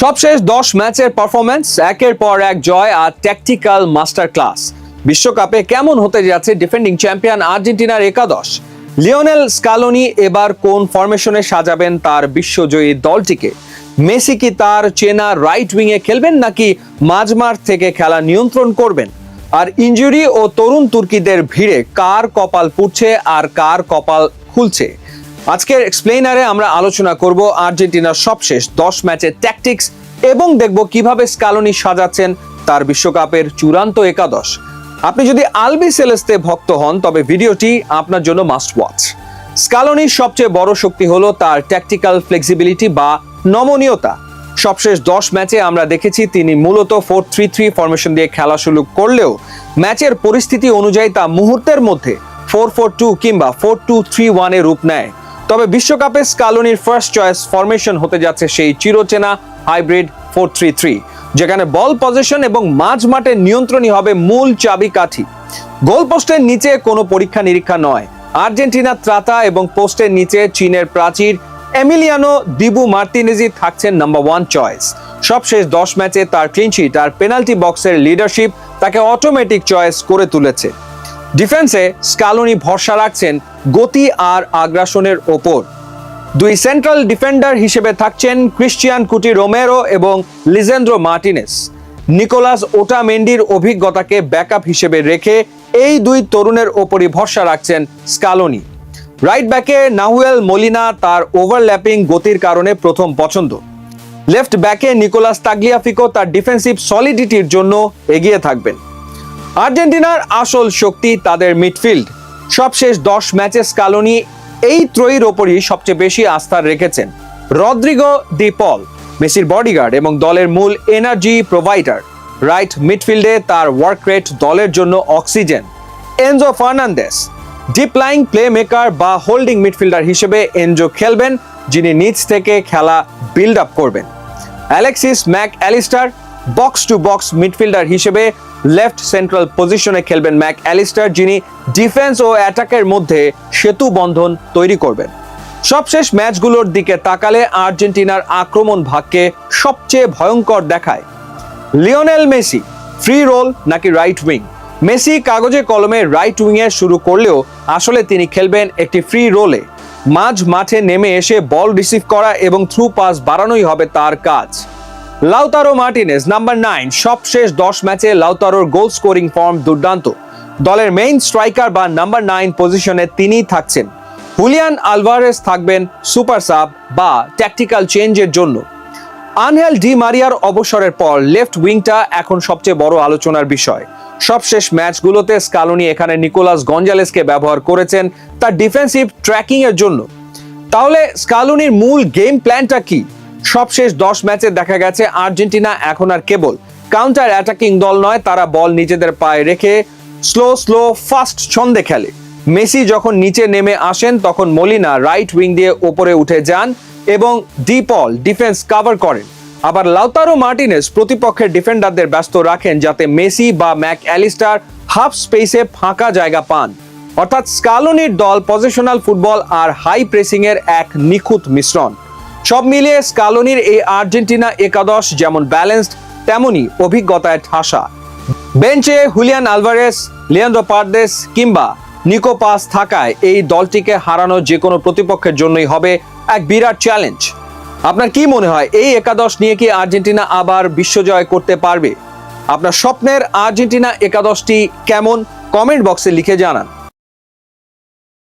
সবশেষ 10 ম্যাচের পারফরম্যান্স, একের পর এক জয় আর ট্যাকটিক্যাল মাস্টার ক্লাস। বিশ্বকাপে কেমন হতে যাচ্ছে ডিফেন্ডিং চ্যাম্পিয়ন আর্জেন্টিনার একাদশ? লিওনেল স্কালোনি এবার কোন ফরমেশনে সাজাবেন তার বিশ্বজয়ী দলটিকে? মেসি কি তার চেনা রাইট উইংয়ে খেলবেন নাকি মাঝমাঠ থেকে খেলা নিয়ন্ত্রণ করবেন? আর ইনজুরি ও তরুণ তুর্কিদের ভিড়ে কার কপাল পুড়ছে আর কার কপাল খুলছে? আজকের এক্সপ্লেইনারে আমরা আলোচনা করব আর্জেন্টিনার সবশেষ 10 ম্যাচের ট্যাকটিক্স এবং দেখব কিভাবে স্কালোনি সাজাচ্ছেন তার বিশ্বকাপের চূড়ান্ত একাদশ। আপনি যদি আলবি সেলেস্তে ভক্ত হন তবে ভিডিওটি আপনার জন্য মাস্ট ওয়াচ। স্কালোনির সবচেয়ে বড় শক্তি হলো তার ট্যাকটিক্যাল ফ্লেক্সিবিলিটি বা নমনীয়তা। সবশেষ 10 ম্যাচে আমরা দেখেছি তিনি মূলত 4-3-3 ফরমেশন দিয়ে খেলা শুরু করলেও ম্যাচের পরিস্থিতি অনুযায়ী তা মুহূর্তের মধ্যে 4-4-2 কিংবা 4-2-3-1 এ রূপ নেয়। তবে বিশ্বকাপে স্কালোনির ফার্স্ট চয়েস ফরমেশন হতে যাচ্ছে সেই চিরচেনা হাইব্রিড 4-3-3, যেখানে বল পজিশন এবং মাঝ মাঠের নিয়ন্ত্রণই হবে মূল চাবিকাঠি। গোল পোস্টের নিচে কোনো পরীক্ষা নিরীক্ষা নয়। আর্জেন্টিনা ত্রাতা এবং পোস্টের নিচে চীনের প্রাচীর এমিলিয়ানো দিবু মার্তিনেজি থাকছেন নাম্বার 1 চয়েস। সবশেষ 10 ম্যাচে তার ক্লিনশিট আর পেনাল্টি বক্সের লিডারশিপ তাকে অটোমেটিক চয়েস করে তুলেছে। ডিফেন্সে স্কালোনি ভরসা রাখছেন গতি আর আগ্রাসনের ওপর। দুই সেন্ট্রাল ডিফেন্ডার হিসেবে থাকছেন ক্রিশ্চিয়ান কুটি রোমেরো এবং লিজেন্দ্রো মার্টিনেস। নিকোলাস ওটামেন্ডির অভিজ্ঞতাকে ব্যাকআপ হিসেবে রেখে এই দুই তরুণের ওপরই ভরসা রাখছেন স্কালোনি। রাইট ব্যাকে নাহুয়েল মোলিনা তার ওভারল্যাপিং গতির কারণে প্রথম পছন্দ। লেফট ব্যাকে নিকোলাস তাগলিয়াফিকো তার ডিফেন্সিভ সলিডিটির জন্য এগিয়ে থাকবেন। আর্জেন্টিনার আসল শক্তি তাদের মিডফিল্ড। সবশেষ 10 ম্যাচে স্কালোনি এই ত্রয়ীর ওপরই সবচেয়ে বেশি আস্থা রেখেছেন। রদ্রিগো দি পল মেসির বডিগার্ড এবং দলের মূল এনার্জি প্রোভাইডার। রাইট মিডফিল্ডে তার ওয়ার্ক রেট দলের জন্য oxygen. Enzo Fernandes deep lying play maker বা হোল্ডিং মিডফিল্ডার হিসেবে এনজো খেলবেন, যিনি নিচ থেকে খেলা বিল্ড আপ করবেন। Alexis Mac Allister box to box midfielder হিসেবে লেফট সেন্ট্রাল পজিশনে খেলবেন ম্যাক অ্যালিস্টার, যিনি ডিফেন্স ও অ্যাটাকের মধ্যে সেতু বন্ধন তৈরি করবেন। সবশেষ ম্যাচগুলোর দিকে তাকালে আর্জেন্টিনার আক্রমণ ভাগকে সবচেয়ে ভয়ঙ্কর দেখায়। লিওনেল মেসি ফ্রি রোল নাকি রাইট উইং? মেসি কাগজে কলমে রাইট উইংয়ে শুরু করলেও আসলে তিনি খেলবেন একটি ফ্রি রোলে। মাঝ মাঠে নেমে এসে বল রিসিভ করা এবং থ্রু পাস বাড়ানোই হবে তার কাজ। Lautaro Martinez number 9। সবশেষ 10 ম্যাচে লাউতারোর গোল স্কোরিং ফর্ম দুর্দান্ত। দলের মেইন স্ট্রাইকার বা নাম্বার 9 পজিশনে তিনিই থাকছেন। হুলিয়ান আলভারেজ থাকবেন সুপার সাব বা ট্যাকটিক্যাল চেঞ্জের জন্য। আনহেল ডি মারিয়ার অবসরের পর লেফট উইংটা এখন সবচেয়ে বড় আলোচনার বিষয়। সবশেষ ম্যাচগুলোতে স্কালোনি এখানে নিকোলাস গঞ্জালেসকে ব্যবহার করেছেন তার ডিফেন্সিভ ট্র্যাকিং এর জন্য। তাহলে স্কালোনির মূল গেম প্ল্যানটা কি? সবশেষ 10 ম্যাচে দেখা গেছে আর্জেন্টিনা এখন আর কেবল কাউন্টার অ্যাটাকিং দল নয়, তারা বল নিজেদের পায়ে রেখে স্লো ফাস্ট ছন্দে খেলে। মেসি যখন নিচে নেমে আসেন তখন মলিনা রাইট উইং দিয়ে ওপরে উঠে যান এবং ডি পল ডিফেন্স কভার করেন। আবার লাউতারো মার্টিনেজ প্রতিপক্ষের ডিফেন্ডারদের ব্যস্ত রাখেন যাতে মেসি বা ম্যাক অ্যালিস্টার হাফ স্পেসে ফাঁকা জায়গা পান। অর্থাৎ স্কালোনির দল পজিশনাল ফুটবল আর হাই প্রেসিং এর এক নিখুঁত মিশ্রণ। সব মিলিয়ে স্কালোনির এই আর্জেন্টিনা একাদশ যেমন ব্যালেন্সড তেমনই অভিজ্ঞতায় ঠাসা। বেঞ্চে হুলিয়ান আলভারেজ, লিয়ান্দ্রো পারদেস কিংবা নিকো পাস থাকায় এই দলটিকে হারানো যে কোনো প্রতিপক্ষের জন্যই হবে এক বিরাট চ্যালেঞ্জ। আপনার কি মনে হয় এই একাদশ নিয়ে কি আর্জেন্টিনা আবার বিশ্বজয় করতে পারবে? আপনার স্বপ্নের আর্জেন্টিনা একাদশটি কেমন? কমেন্ট বক্সে লিখে জানান।